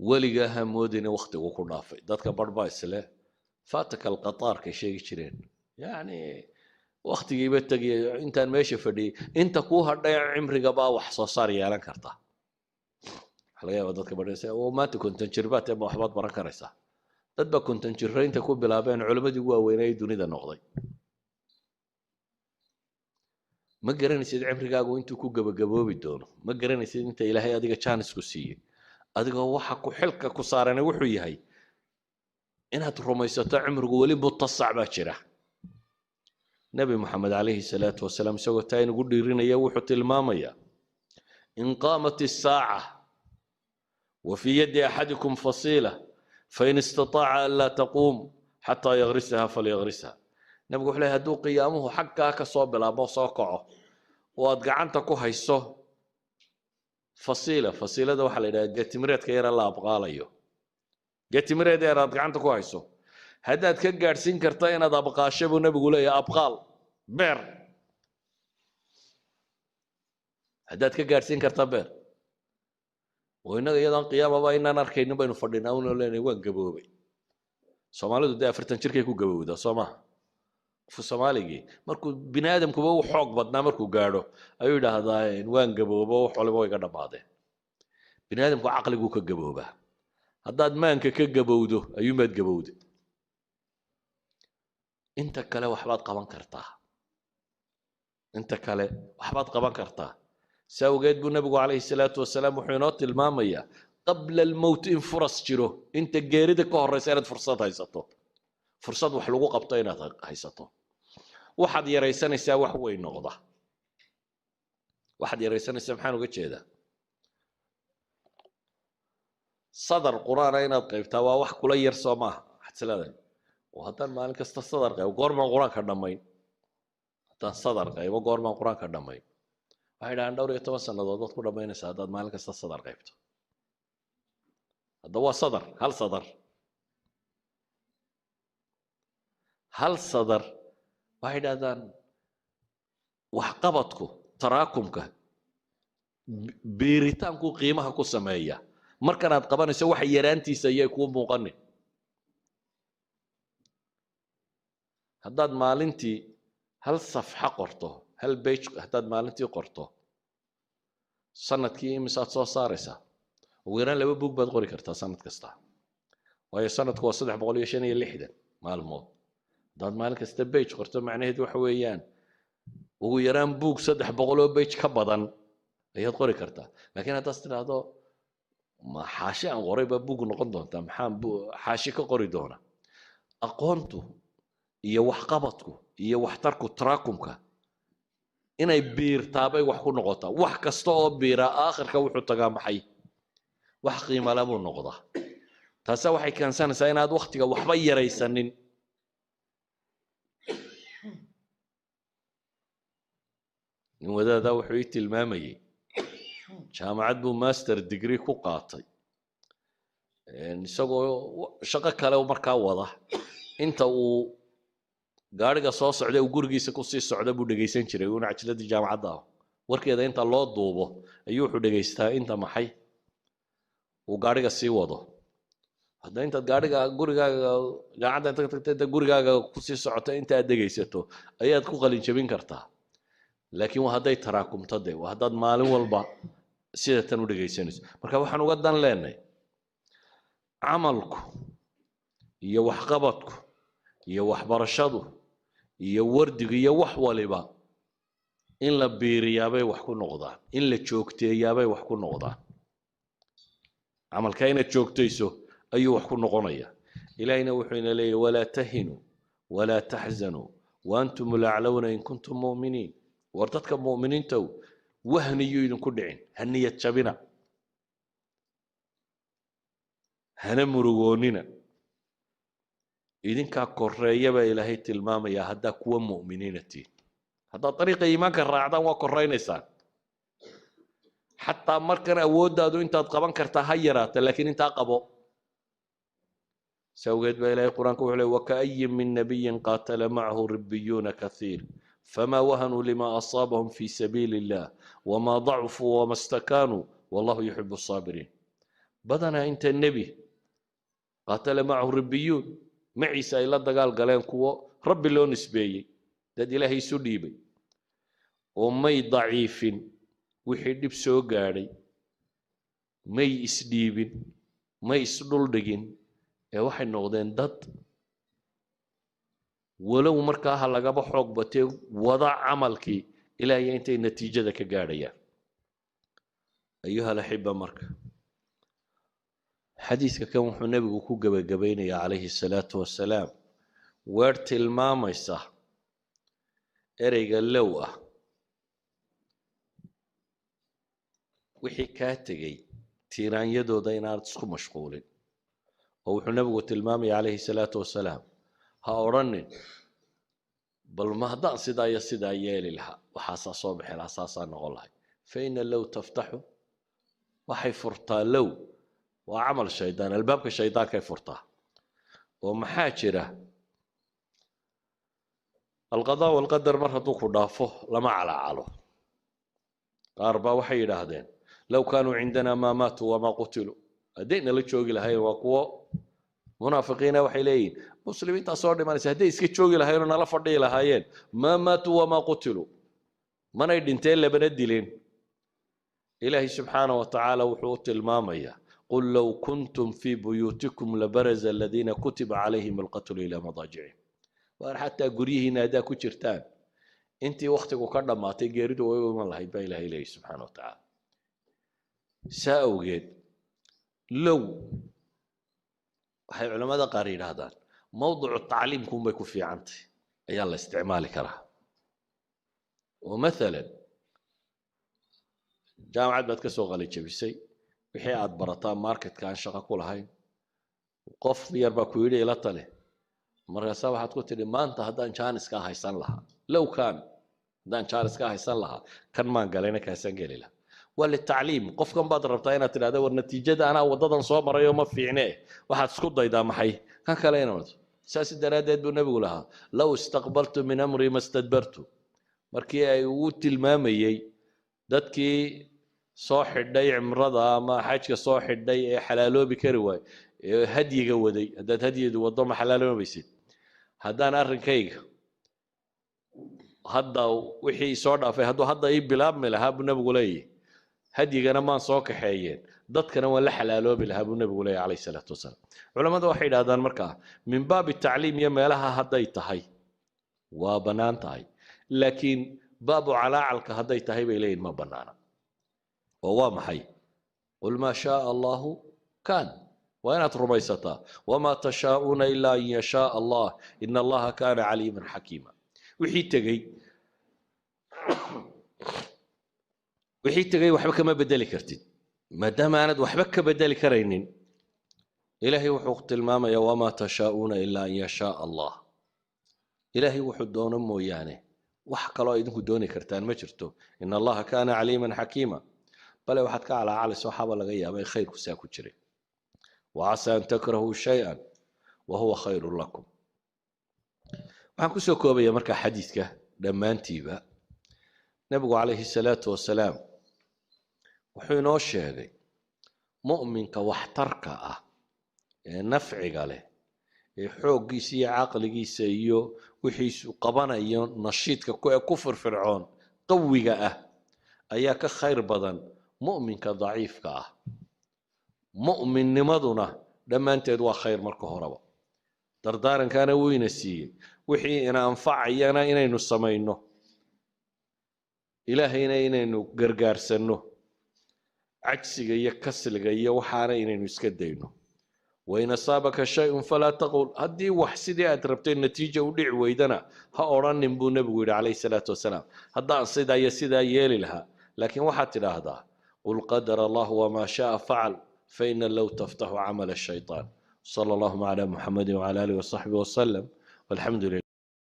weligaa ha moodina waqtigu ku dhaafay dadka barbaa isle faataka alqataarkay sheegi jireen yacni waqtigiiba tegaya intaan meesha fadhiyay inta kuu hadhay cimriga baa wax soo saar yeelan karta waxa laga yaabaa dadka badhaysa oo maanta konton jir baad ama waxbaad baran karaysaa dad baa konton jirraynta ku bilaabeen culimmadii ugu waaweynay dunida noqday ma garanaysid cimrigaagu intuu ku gabagaboobi doono ma garanaysid inta ilaahay adiga jaanisku siiyey adigoo waxa ku xilka ku saaranay wuxuu yahay inaad rumaysato cimrigu weli mutasac baa jira nabi maxamed calayhi salaatu wasalaam isagoo taa inugu dhiirinaya wuxuu tilmaamayaa in qaamat isaaca wa fii yadi axadikum fasiila fain istataaca an laa taquum xataa yagrisaha falyagrisha nabigu wuxuu leeyahay hadduu qiyaamuhu xaggaa ka soo bilaabo soo kaco oo aad gacanta ku hayso fasiila fasiilada waxaa la yidhaha geetimireedka yara la abqaalayo geetimireed yar aad gacanta ku hayso haddaad ka gaadhsiin karta inaad abqaasho buu nabigu leeyahay abqaal beer haddaad ka gaadhsiin karta beer oo innaga iyadoon qiyaamaba inaan arkaynin baynu fadhinaa una leenahay waan gaboobay soomaalidu dee 40 jirkay ku gabowdaa soo maha qofka soomaaligii markuu bini aadamkuba u xoog badnaa markuu gaadho ayuu yidhaahdaa waan gaboobo wax waliba way ga dhammaadeen bini aadamku caqliguu ka gaboobaa haddaad maanka ka gabowdo ayuumaad gabowde inta kale waxbaad qaban kartaa inta kale waxbaad qaban kartaa ساوجد بو النبي عليه الصلاة والسلام وحينات المامية قبل الموت إن فرص جرو أنت جارد كهر رسالة فرصات هيسطو فرصات وحلقوا قبطين هيسطو واحد يريسان يساوي حوي نغضة واحد يريسان يسامحان وقت هذا صدر قرآن أين قيبتها وواح كل يرسو معه حتى لا وهذا مالك استصدر قيب وقرما القرآن كردمين حتى صدر قيب وقرما القرآن كردمين waxay dhahaan dhowr iyo 10 sanadood dad ku dhameynaysa hadaad maalin kasta sadar qaybto hadda waa sadar hal sadar waxay dhahdaan wax qabadku taraakumka beeritaanku qiimaha ku sameeya markan aad qabanayso wax yaraantiisa ayay ku muuqanay haddaad maalintii hal safxa qorto هل بيج هتاد مالنتي قرطه سنة كي مسات صار صارسة وغيران لو بوك بدغوري كرتا سنة كستا وهي سنة كوا صدح بقولي شنو اللي حدا مال الموت داد مالك استبيج قرطه معناه دو حويان وغيران بوك صدح بقولو بيج كبدن هي تغوري كرتا لكن هذا استنادو ما حاشي عن غريبة بوك نقدون تام حام بو حاشي كقري دونا أقونتو يا وحقبتكو يا وحتركو تراكمك inay biirtaabay wax ku noqotaa wax kasta oo biira aakhirka wuxuu tagaa maxay wax qiimo leh buu noqdaa taasi waxay keensanaysaa inaad waqtiga waxba yaraysanin in wadaada wuxuu tilmaamayay jaamacad buu master degree ku qaatay isagoo shaqo kale markaa wada inta uu gaariga soo socday uu gurigiisa ku sii socda buu dhageysan jiray uu nacjilada jaamacadda warkeeda inta loo duubo ayuu wuxuu dhageystaa inta maxay uu gaariga sii wado hadda inta gaariga gurigaaga jaamacadda inta tagtay gurigaaga ku sii socota inta aad dhageysato ayaad ku qalin jabin kartaa laakiin waa haday taraakumto de waa hadaad maalin walba sida tan u dhageysanayso marka waxaan uga dan leenahay amalku iyo waxqabadku iyo waxbarashadu iyo wardiga iyo wax waliba in la biiriyaabay wax ku noqdaan in la joogteeyaabay wax ku noqdaan amalka inaad joogtayso ayuu wax ku noqonaya ilaahina wuxuu ina leeyahay walaa tahinu walaa tahzanu wa antum la'alawna in kuntum mu'miniin wartadka mu'miniinta wahniyo idinku dhicin haniyad jabina hana murugoonina idinka koreeyaba ilaahay tilmaamaya hadda kuwa mu'miniinati hadda dariiqa iimaanka raacdan waa koreynaysan hatta markan awoodaadu intaad qaban kartaa ha yaraata laakiin inta qabo سوغد بإلهي القرآن كوحله وكأي من نبي قاتل معه ربيون كثير فما وهنوا لما أصابهم في سبيل الله وما ضعفوا وما استكانوا والله يحب الصابرين بدنا أنت النبي قاتل معه الربيون معيسى إلى دقال قالين كوا ربي لو نسبي داد إلهي سليبي ومي ضعيف وحيد بسو قاري مي إسديبين مي إسدول دقين waxay noqdeen dad walow markaa lagaba xoog batay wada camalkii ilaahay intay natiijada ka gaadhayaan ayuha alxiba marka xadiiska kan wuxuu nabigu ku gabagabaynayaa calayhi salaatu wasalaam weer tilmaamaysa ereyga low ah wixii kaa tegey tiiraanyadooda inaad isku mashquulin ووحو نبغو تلمامي عليه الصلاة والسلام ها أورنن بل ما هدأ صدا يالي لها وحاسا صبح الأساسا نقولها فإن لو تفتحوا وحي فرطا لو وعمل الشيطان الباب الشيطان كيف فرطا ومحاجرة القضاء والقدر مرة توقف ضافه لما على عاله أربعة وحي هذين لو كانوا عندنا ما ماتوا وما قتلوا أدينا لتشوقي لهاي وقوة منافقين وحيلين مسلمين تصور ما نسهدي اسكي تشوقي لهاي ونا لا فدي لهايين ما ماتوا وما قتلوا ما نيدنتين لبندلين إلهي سبحانه وتعالى وحوت المامية قل لو كنتم في بيوتكم لبرز الذين كتب عليهم القتل إلى مضاجعهم وحتى قريه نادا كجرتان انت وقتك وكذا ما تجرد ويوم الله يبا إلهي سبحانه وتعالى سأوجد لو waxay culimada qaar yiraahdaan mawduucu tacliimku bay ku fiicantay ayaa la isticmaali karaa oo maalan jaamacad baad ka soo qalin jabisay wixii aad barataa marketka aan shaqo ku lahayn qof yar baa ku yidhi ila tale markaas waxaad ku tidhi maanta haddaan jaanis ka haysan lahaa low kaan haddaan jaanis ka haysan lahaa kan maan galayna kaasan geli lahaa وللتعليم قف كم بعد ربطة أنا ترى هذا والنتيجة أنا وضدنا صوم رأيهم ما في عناه واحد سكوت ضيدا محي كان كلامنا ساس الدرادات بالنبي لها لو استقبلت من أمري ما استدبرت مركي وت المامي دتكي صاحب داي عمرضة ما حاجة صاحب داي حلالو بكروي هدي جودي هذا هدي وضم حلالو ما بيصير هذا نار كيك هذا وحي صار في هذا يبلاب ملها بالنبي ليه هدينا ما صوك حيين ضدكنا ولا حلالو بالها النبي عليه الصلاة والسلام علماء واحد هذا المركع من باب التعليم يما لها هديتهاي وبنانتهاي لكن باب علاعلك هديتهاي بإلين ما بنانا وهو محي قل ما شاء الله كان وين رميستا وما تشاءون إلا أن يشاء الله إن الله كان عليما حكيما وحي تجي وحي تجي وحبك ما بدل كرتين ما دام أنا وحبك بدل كرينين إلهي وحوق الماما يا وما تشاءون إلا أن يشاء الله إلهي وحد دون أمه يعني وحق الله إذنك دوني كرتان ما جرتو إن الله كان عليما حكيما بل واحد كعلى على صحابة لغاية ما خير كساكو جري وعسى أن تكرهوا شيئا وهو خير لكم وحنكو سوكوبة يا مركا حديثك لما انتيبا نبغو عليه الصلاة والسلام وحين الشهدي مؤمنك واحترك نفعك له حوقيسي عقليسي iyo wixiisu qabanayo nashiidka kufur fircoon qawiga ayaa ka khayr badan mu'minka daciifka mu'minnimaduna dhamaanteed waa khayr marka horeba dardaarankaana weyna siiyay wixii ina anfacayana inaynu sameeyno ilaahayna inaynu gargaarsano عكسك يا كسلك يا وحنا إن نسكدينه وإن أصابك شيء فلا تقول هدي وحسدي أتربت النتيجة ودع ويدنا هأوران نبو نبوي عليه الصلاة والسلام هذا صدا يسدا يلي لها لكن واحد هذا قل قدر الله وما شاء فعل فإن لو تفتح عمل الشيطان صلى الله على محمد وعلى آله وصحبه وسلم والحمد لله.